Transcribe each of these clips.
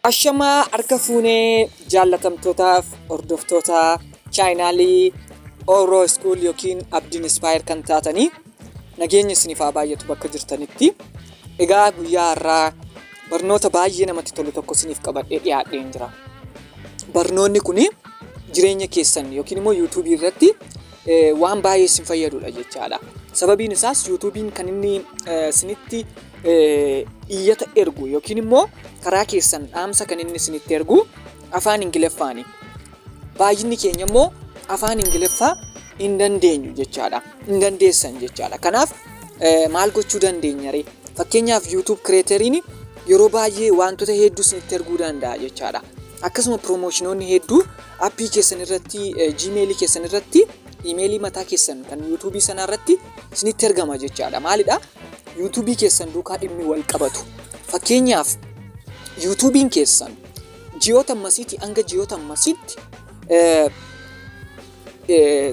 Ashamaa harka fuunee jaallatamtootaaf hordoftoota chaayinaalii Oro School yookiin Abdiin Inspire kan taatanii nageenya isiniif haa baay'atu bakka jirtanitti. Egaa guyyaa har'aa barnoota baay'ee namatti tolu tokko isiniif qabadhee dhiyaadheen jira. Barnoonni kun jireenya keessan yookiin immoo YouTube irratti waan baay'ee isin fayyadudha jechaadha. Sababiin isaas YouTube'n kan inni isinitti iyyata ergu yookiin immoo karaa keessan dhaamsa kan inni isinitti ergu afaan Ingiliffaani. Baay'inni keenya immoo afaan Ingiliffaa hin dandeenyu jechaadha. Hin dandeessan jechaadha. Kanaaf maal gochuu dandeenya ree? Fakkeenyaaf YouTube creatoriin yeroo baay'ee wantoota hedduu isinitti erguu danda'a jechaadha. Akkasuma promoshinoonni hedduu appii keessan irratti, Gmail keessan irratti, emailii mataa keessan kan YouTube sana irratti isinitti ergama jechaadha. Maalidha? YouTube keessan duukaa dhimmi wal qabatu. Fakkeenyaaf YouTube'n keessan ji'oota ammasiitii hanga ji'oota ammasiitti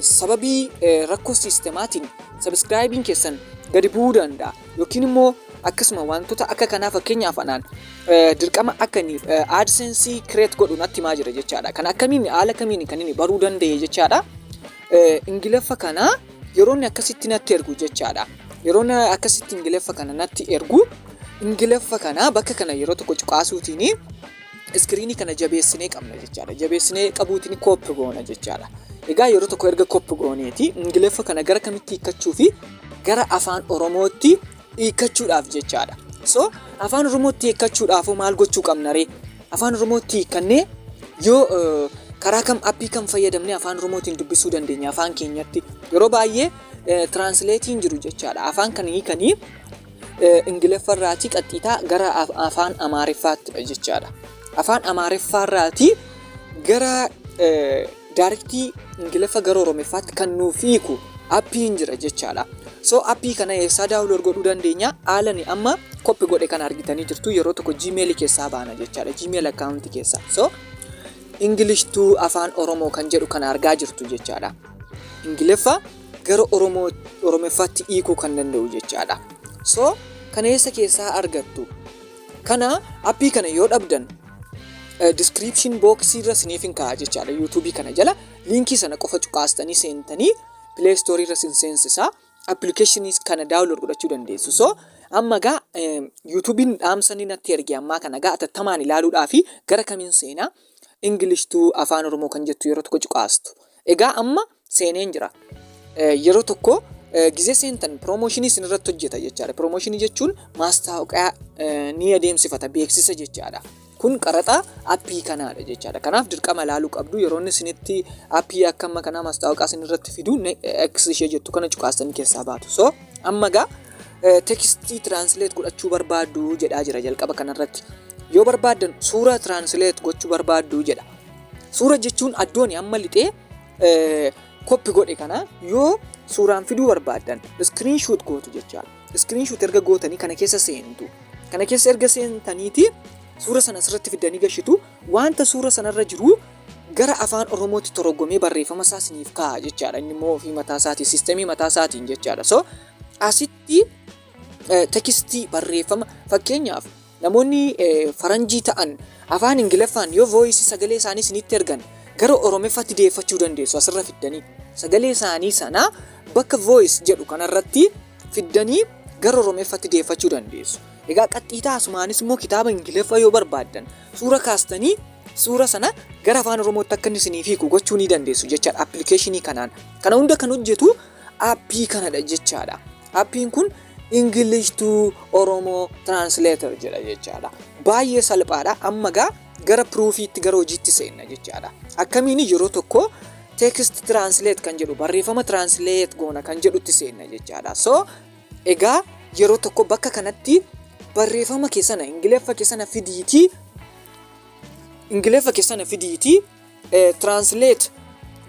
sababii rakkoo siistemaatiin subscribe'n keessan gadi bu'uu danda'a. Yookiin immoo akkasuma wantoota akka kanaa fakkeenyaaf anaan dirqama akkanii AdSense create godhu natti himaa jira jechaadha. Kan akkamiin haala kamiin kan inni baruu danda'e jechaadha. Ingiliffa kana yeroo inni akkasitti natti ergu jechaadha. Yeroo inni akkasitti Ingiliffa kana natti ergu, Ingiliffa kana bakka kana yeroo tokko cuqaasuutiin iskiriinii kana jabeessinee qabna jechaadha. Jabeessinee qabuutiin kooppi goona jechaadha. Egaa yeroo tokko erga kooppi gooneeti Ingiliffa kana gara kamitti hiikkachuu fi gara afaan Oromootti hiikkachuudhaaf jechaadha. So afaan Oromootti hiikkachuudhaaf maal gochuu qabna ree? Afaan Oromootti hiikkannee yoo karaa kam appii kan fayyadamnee afaan Oromootiin dubbisuu dandeenya afaan keenyatti. Yeroo baay'ee translate'n jiru jechaadha. Afaan kan hiikanii Ingiliffa irraatii qaxxiitaa gara afaan Amaariffaatti jechaadha. Afaan Amaariffaarraatii gara daarektii Ingiliffa gara Oromiffaatti kan nuuf hiiku appiin jira jechaadha. So appii kana eessaa daawunlood godhuu dandeenya? Haalani amma kooppi godhe kan argitanii jirtu yeroo tokko Gmail keessaa baana jechaadha. Gmail account keessaa. So English to afaan Oromoo kan jedhu kan argaa jirtu jechaadha. Ingiliffa gara Oromiffaatti hiikuu kan danda'u jechaadha. So kana eessa keessaa argattu? Kana appii kana yoo dhabdan description box irra isiniif hin kaa'a jechaadha. YouTube kana jala linkii sana qofa cuqaastanii seentanii Play Store irra seensisaa applications kana download godhachuu dandeessu. So amma gaa YouTube'n dhaamsanii natti erge ammaa kana gaa atattamaan ilaaluudhaa fi gara kamiin seenaa English to afaan Oromoo kan jettu yeroo tokko cuqaastu. Egaa amma seeneen jira. Yeroo tokko gizee seentan promotionii isinirratti hojjeta jechaadha. Promotionii jechuun maastaawoqaa ni adeemsifata, beeksisa jechaadha. Kun qaraxa appii kanaadha jechaadha. Kanaaf dirqama ilaaluu qabdu. Yeroo inni isinitti appii akka amma kanaa maastaawoqaa isinirratti fidu X ishee jettu kana cuqaastanii keessaa baatu. So amma gaa tekstii translate godhachuu barbaaddu jedhaa jira jalqaba kanarratti. Yoo barbaaddan suura translate gochuu barbaaddu jedha. Suura jechuun addoon amma lixee kooppi godhe kana yoo suuraan fiduu barbaaddan screenshot gootu jechaadha. Screenshot erga gootanii kana keessa seentu. Kana keessa erga seentaniiti suura sana asirratti fidanii gashitu. Wanta suura sanarra jiru gara afaan Oromootti toroggomee barreeffama isaa isiniif kaa'a jechaadha. Inni immoo ofii mataa isaatiin siistemii mataa isaatiin jechaadha. So asitti tekstii barreeffama fakkeenyaaf namoonni faranjii ta'an afaan Ingiliffaan yoo voice sagalee isaanii isinitti ergan gara Oromiffaatti deeffachuu dandeessu asirra fiddanii. Sagalee isaanii sana bakka voice jedhu kanarratti fiddanii gara Oromiffaatti deeffachuu dandeessu. Egaa qaxxiitaa asumaanis immoo kitaaba Ingiliffa yoo barbaaddan suura kaastanii suura sana gara afaan Oromootti akka inni isiniif hiiku gochuu ni dandeessu jechaadha applicationii kanaan. Kana hunda kan hojjetu appii kanadha jechaadha. Appiin kun English to Oromo Translator jedha jechaadha. Baay'ee salphaadha. Amma gaa gara proofiitti gara hojiitti seenna jechaadha. Akkamiin yeroo tokko text translate kan jedhu barreeffama translate goona kan jedhutti seenna jechaadha. So egaa yeroo tokko bakka kanatti barreeffama keessana Ingiliffa keessana fidiitii translate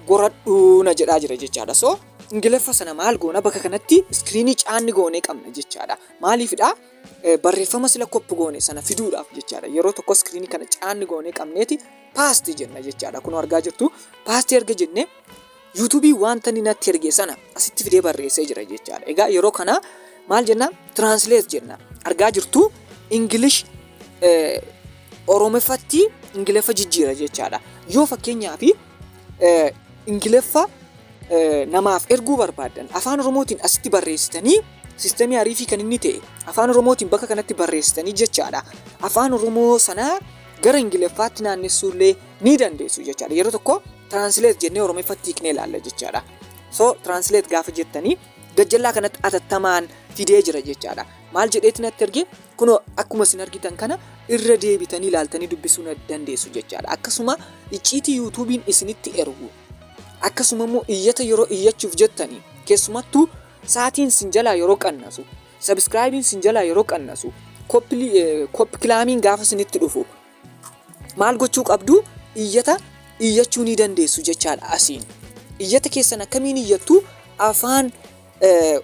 godhadhu na jedhaa jira jechaadha. So Ingiliffa sana maal goona bakka kanatti iskiriinii caanni goonee qabna jechaadha. Maaliifidha? Barreeffama sila kooppi goone sana fiduudhaaf jechaadha. Yeroo tokko iskiriinii kana caanni goonee qabneeti paasti jenna jechaadha. Kun argaa jirtu paasti erga jenne YouTube wanta inni natti erge sana asitti fidee barreessee jira jechaadha. Egaa yeroo kana maal jenna? Translate jenna. Argaa jirtu English Oromoffatti Ingiliffa jijjiira jechaadha. Yoo fakkeenyaaf Ingiliffa namaaf erguu barbaadan afaan Oromootiin asitti barreessitanii siistemii ariifii kan inni ta'e afaan Oromootiin bakka kanatti barreessitanii jechaadha. Afaan Oromoo sanaa gara Ingiliffaatti naannessuullee ni dandeessu jechaadha. Yeroo tokko translate jennee Oromoffatti hiiknee ilaalla jechaadha. So translate gaafa jettanii gajjallaa kanatti atattamaan fidee jira jechaadha. Maal jedheeti natti erge kunoo akkuma isin argitan kana irra deebitanii ilaaltanii dubbisuu dandeessu jechaadha. Akkasuma icciitii yuutuubiin isinitti ergu akkasuma immoo iyyata yeroo iyyachuuf jettanii keessumattuu sa'aatiin sin jalaa yeroo qannasu subscribein sin jalaa yeroo qannasu koppi kilaamiin gaafa isinitti dhufu maal gochuu qabdu iyyata iyyachuu ni dandeessu jechaadha. Asiin iyyata keessan akkamiin iyyattu afaan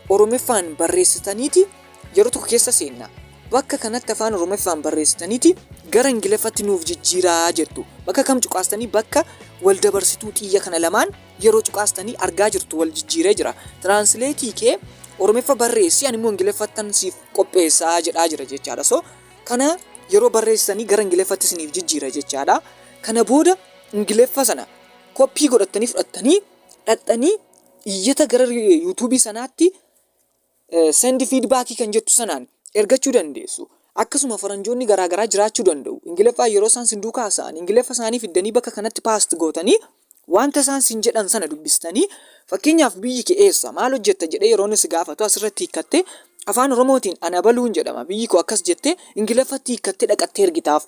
Oromoffaan barreessitaniiti yeroo tokko keessa seenna. Bakka kanatti afaan Oromoffaan barreessitaniiti gara Ingiliffatti nuuf jijjiiraa jettu. Bakka kam cuqaastanii bakka wal dabarsituu xiyya kana lamaan yeroo cuqaastanii argaa jirtu wal jijjiiree jira. Translate kee Oromoffa barreessi ani immoo Ingiliffattan siif qopheessaa jedhaa jira jechaadha. So kana yeroo barreessanii gara Ingiliffatti isiniif jijjiira jechaadha. Kana booda Ingiliffa sana koppii godhattanii fudhattanii dhaxxanii iyyata gara YouTube sanaatti send feedback kan jettu sanaan ergachuu dandeessu. Akkasuma faranjoonni garaagaraa jiraachuu danda'u. Ingiliffaa yeroo isaan sin duukaa haasa'an Ingiliffa isaanii fiddanii bakka kanatti paast gootanii wanta isaan sin jedhan sana dubbistanii fakkeenyaaf biyyi kee eessa maal hojjetta jedhee yeroo inni si gaafatu asirratti hiikkattee afaan Oromootiin ana baluun jedhama. Biyyi koo akkas jettee Ingiliffatti hiikkattee dhaqattee ergitaaf.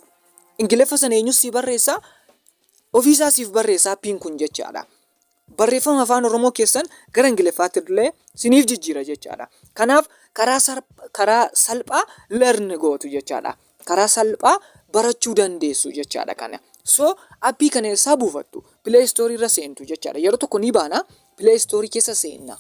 Ingiliffa sana eenyu si barreessaa? Ofiisaa siif barreessaa appiin kun jechaadha. Barreeffama afaan Oromoo keessan gara Ingiliffaatti illee siniif jijjiira jechaadha. Kanaaf karaa salphaa learn gootu jechaadha. Karaa salphaa barachuu dandeessu jechaadha kana. So appii kana eessaa buufattu? Play Store irra seentu jechaadha. Yeroo tokko ni baana Play Store keessa seenna.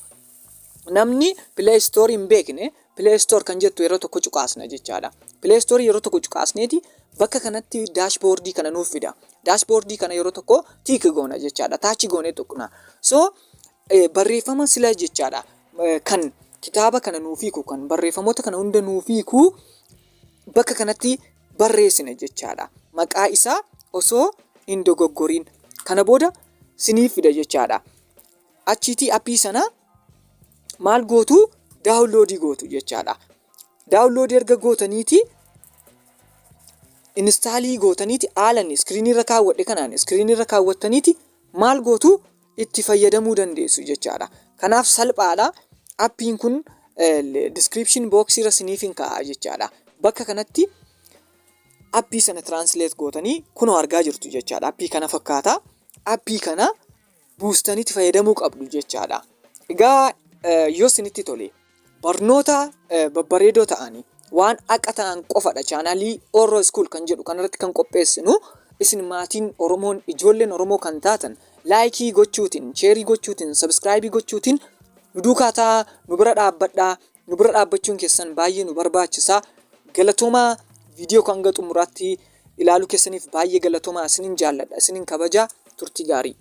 Namni Play Store hin beekne Play Store kan jettu yeroo tokko cuqaasna jechaadha. Play Store yeroo tokko cuqaasneeti bakka kanatti dashboardii kana nuuf fida. Dashboardii kana yeroo tokko tiik goona jechaadha. Taachi goonee tuqna. So barreeffama sila jechaadha. Kan kitaaba kana nuuf hiiku kan barreeffamoota kana hunda nuuf hiiku bakka kanatti barreessina jechaadha. Maqaa isaa osoo hin dogoggoriin. Kana booda siniif fida jechaadha. Achiitii appii sana maal gootu daawunloodii gootu jechaadha. Daawunloodii erga gootaniiti instaalii gootaniiti haalan iskiriinirra kaawwadhe kanaan iskiriinirra kaawwattaniiti maal gootu itti fayyadamuu dandeessu jechaadha. Kanaaf salphaadha. Appiin kun description box irra siniif hin kaa'a jechaadha. Bakka kanatti appii sana translate gootanii kunoo argaa jirtu jechaadha. Appii kana fakkaata. Appii kana buustaniitti fayyadamuu qabdu jechaadha. Egaa yoo sinitti tole barnoota babbareedoo ta'anii waan akka ta'an qofadha chaanaalii Oro School kan jedhu kanarratti kan qopheessinu isin maatiin Oromoon ijoolleen Oromoo kan taatan laayikii gochuutiin, sheerii gochuutiin, sabskraayibii gochuutiin nu duukaa ta'aa, nu bira dhaabbadhaa. Nu bira dhaabbachuun keessan baay'ee nu barbaachisaa. Galatoomaa viidiyoo kan hanga xumuraatti ilaaluu keessaniif baay'ee galatoomaa. Isinin jaalladha, isinin kabajaa. Turtii gaarii.